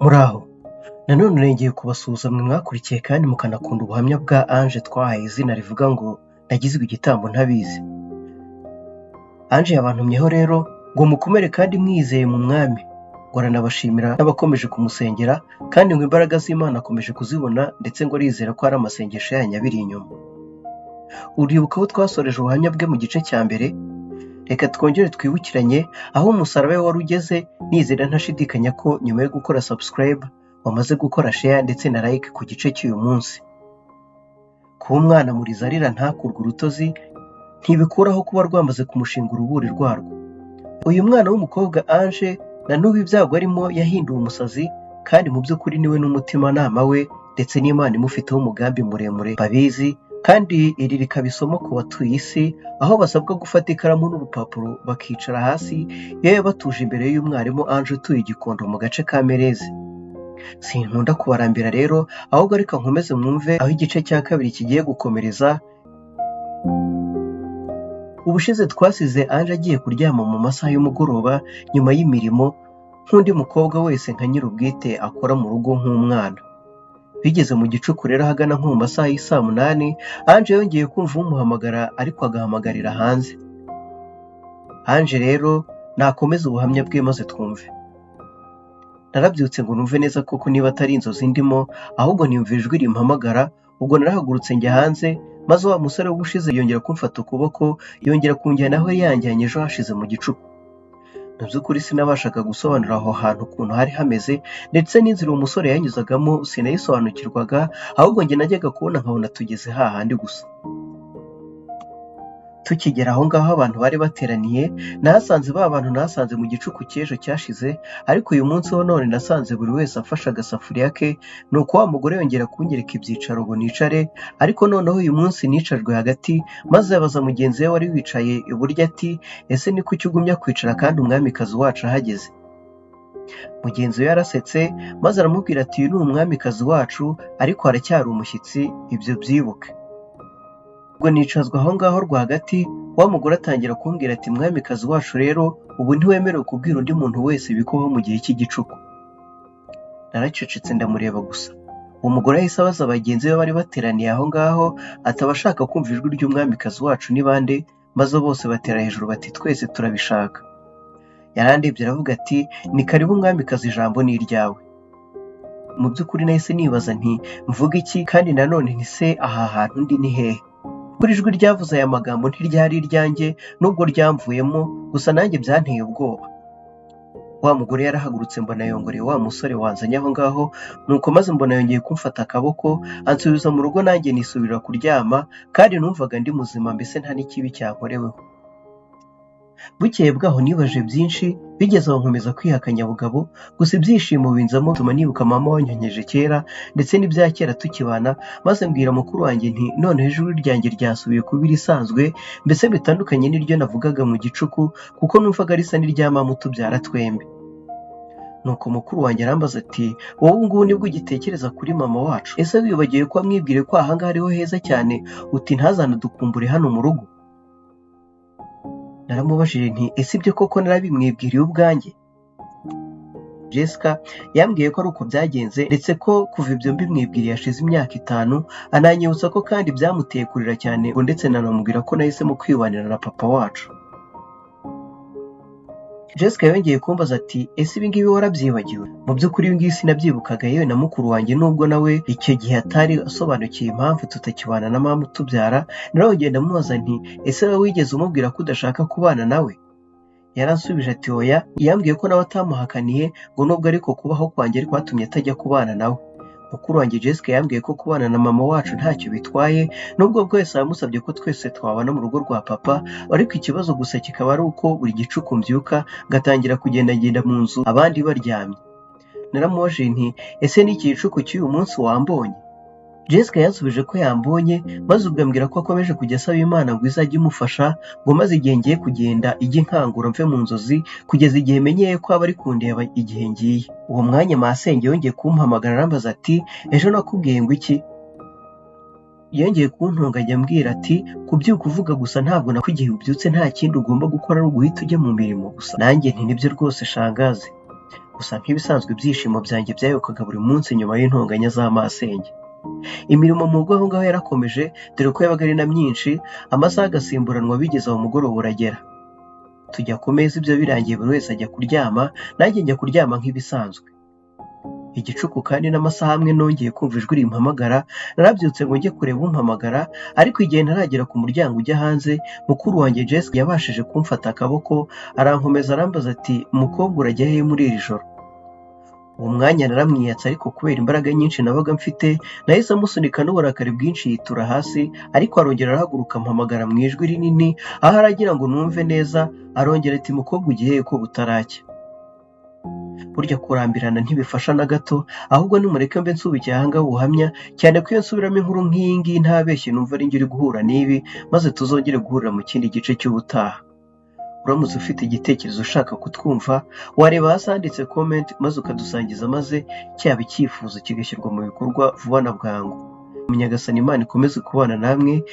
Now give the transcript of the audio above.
Muraho, nanone nongeye kubasuhuza mwe mwakurikiye kandi mukanakunda ubuhamya bwa Ange twahaye izina rivuga ngo nagizwe igitambo ntabizi. Ange yabantumyeho rero ngo mukomere kandi mwizeye mu mwami, ngo aranabashimira n'abakomeje kumusengera kandi ngo imbaraga z'Imana akomeje kuzibona ndetse ngo arizera ko ari amasengesho yanyu abiri inyuma. Uribuka aho twasoreje ubuhamya bwe mu gice cya mbere? Reka twongere twibukiranye aho umusaraba we wari ugeze, nizera ntashidikanya ko nyuma yo gukora subscribe wamaze gukora share ndetse na like ku gice cy'uyu munsi. Kuba umwana muriza arira ntakurwe urutozi ntibikuraho kuba rwamaze kumushinga uruburi rwarwo. Uyu mwana w'umukobwa Ange na n'ubu ibyago arimo yahinduwe umusazi, kandi mu by'ukuri niwe n'umutimanama we ndetse n'Imana imufiteho umugambi muremure babizi, kandi iri rikaba isomo ku batuye isi, aho basabwa gufata ikaramu n'urupapuro bakicara hasi yewe batuje imbere y'umwarimu Ange utuye i Gikondo mu gace ka Merezi. Sinkunda kubarambira rero, ahubwo reka nkomeze mwumve aho igice cya kabiri kigiye gukomereza. Ubushize twasize Ange agiye kuryama mu masaha y'umugoroba nyuma y'imirimo nk'undi mukobwa wese nka nyir'ubwite akora mu rugo nk'umwana. Bigeze mu gicuku rero ahagana nko mu masaha y'isaa 8, Ange yongeye kumva umuhamagara ariko agahamagarira hanze. Ange rero nakomeza ubuhamya bwe maze twumve. Narabyutse ngo numve neza koko niba atari inzozi ndimo, ahubwo niyumva ijwi rimpamagara. Ubwo narahagurutse njya hanze, maze wa musore w'ubushize yongera kumfata ukuboko, yongera kunjyana aho yanjyanye ejo hashize mu gicuku. Mu by'ukuri sinabashaga gusobanura aho hantu ukuntu hari hameze, ndetse n'inzira uwo musore yanyuzagamo sinayisobanukirwaga, ahubwo njye najyaga kubona nkabona tugeze hahandi gusa. Tukigera aho ngaho abantu bari bateraniye, nahasanze ba bantu nahasanze mu gicuku cy'ejo cyashize, ariko uyu munsi ho none nasanze buri wese afashe agasafuriya ke. Nuko wa mugore yongera kunyereka ibyicaro ngo nicare, ariko noneho uyu munsi nicajwe hagati, maze abaza mugenzi we wari wicaye iburyo ati, ese ni kuki ugumya kwicara kandi umwamikazi wacu ahageze? Mugenzi we yarasetse maze aramubwira ati, uyu ni umwamikazi wacu ariko haracyari umushyitsi, ibyo byibuke. Ubwo nicazwa aho ngaho rwagati, wa mugore atangira kumbwira ati, mwamikazi wacu rero ubu ntiwemerewe kubwira undi muntu wese ibikubaho mu gihe cy'igicuku. Naracecetse ndamureba gusa. Uwo mugore yahise abaza bagenzi be bari bateraniye aho ngaho ati, abashaka kumva ijwi ry'umwamikazi wacu ni bande? Maze bose batera hejuru bati, twese turabishaka. Yarandebye aravuga ati, ni karibu mwamikazi, ijambo ni iryawe. Mu by'ukuri nahise nibaza nti mvuga iki, kandi nanone nti se aha hantu ndi ni hehe? Kuri ijwi ryavuze aya magambo ntiryari iryanjye nubwo ryamvuyemo, gusa nanjye byanteye ubwoba. Wa mugore yarahagurutse mbona yongoreye wa musore wanzanye aho ngaho, nuko maze mbona yongeye kumfata akaboko ansubiza mu rugo, nanjye nisubira kuryama, kandi numvaga ndi muzima, mbese nta n'ikibi cyankoreweho. Bukeye bwaho nibaje byinshi, bigeze aho nkomeza kwihakanya bugabo, gusa ibyishimo binzamo bituma nibuka mama wanyonkeje kera ndetse n'ibya kera tukibana, maze mbwira mukuru wanjye nti none ijwi ryanjye ryasubiye kuba irisanzwe, mbese bitandukanye n'iryo navugaga mu gicuku, kuko numvaga risa n'irya mama utubyara twembi. Nuko mukuru wanjye arambaza ati, wowe ubu ngubu nibwo ugitekereza kuri mama wacu? Ese wibagiwe ko wamwibwire ko aha ngaha ariho heza cyane, uti ntazanadukumbure hano mu rugo? Naramubajije nti, ese ibyo koko narabimwibwiriye ubwanjye? Jessica yambwiye ko ari uko byagenze, ndetse ko kuva ibyo mbimwibwiriye hashize imyaka 5, ananyibutsa ko kandi byamuteye kurira cyane, ndetse nanamubwira ko nahisemo kwibanira na papa wacu. Jessica yongeye kumbaza ati, ese ibi ngibi warabyibagiwe? Mu by'ukuri ibi ngibi sinabyibukaga yewe na mukuru wanjye, nubwo nawe icyo gihe atari asobanukiye impamvu tutakibana na mama utubyara. Narongeye ndamubaza nti, ese wowe wigeze umubwira ko udashaka kubana nawe? Yaransubije ati, oya. Yambwiye ko nawe atamuhakaniye, ngo nubwo ariko kubaho kwanjye ariko kwatumye atajya kubana nawe. Mukuru wanjye Jessica yambwiye ko kubana na mama wacu ntacyo bitwaye, nubwo bwese yamusabye ko twese twabana mu rugo rwa papa, ariko ikibazo gusa kikaba ari uko buri gicuku mbyuka ngatangira kugendagenda mu nzu abandi baryamye. Naramubajije nti, ese n'iki gicuku cy'uyu munsi wambonye? Jessica yansubije ko yambonye, maze ubwo ambwira ko akomeje kujya asaba Imana ngo izajye imufasha, ngo maze igihe ngiye kugenda ijye inkangura mve mu nzozi, kugeza igihe menyeye ko aba ari kundeba igihe ngiye. Uwo mwanya masenge yongeye kumpamagara arambaza ati, ejo nakubwiye ngo iki? Yongeye kuntunganya ambwira ati, kubyuka uvuga gusa ntabwo nako igihe ubyutse nta kindi ugomba gukora ari uguhita ujya mu mirimo gusa. Nanjye nti nibyo rwose shangazi. gusa nk'ibisanzwe ibyishimo byanjye byayokaga buri munsi nyuma y'intonganya z'amasenge. Imirimo mu rugo aho ngaho yarakomeje, dore ko yabaga ari na myinshi, amasaha agasimburanwa bigeze aho umugoroba uragera. Tujya ku meza ibyo birangiye buri wese ajya kuryama, nanjye njya kuryama nk'ibisanzwe. Igicuku kandi n'amasaha amwe nongeye kumva ijwi rimpamagara, narabyutse ngo njye kureba umpamagara, ariko igihe ntaragera ku muryango ujya hanze, mukuru wanjye Jessica yabashije kumfata akaboko, arankomeza arambaza ati "Mukobwa urajya hehe muri iri joro?" Uwo mwanya naramwiyatse, ariko kubera imbaraga nyinshi nabaga mfite, nahise amusunika n'uburakari bwinshi yitura hasi, ariko arongera arahaguruka ampamagara mu ijwi rinini, aho aragira ngo numve neza, arongera ati "Mukobwa ugiye hehe ko butaracya?" Burya kurambirana ntibifasha na gato, ahubwo nimureke mbe nsubikiye aha ngaha ubuhamya, cyane ko iyo nsubiramo inkuru nk'iyi ngiyi ntabeshye numva ari njye uri guhura n'ibi, maze tuzongere guhurira mu kindi gice cy'ubutaha. Uramutse ufite igitekerezo ushaka kutwumva, wareba hasi handitse comment maze ukadusangiza, maze cyaba icyifuzo kigashyirwa mu bikorwa vuba na bwangu. Nyagasani Imana ikomeze kubana namwe,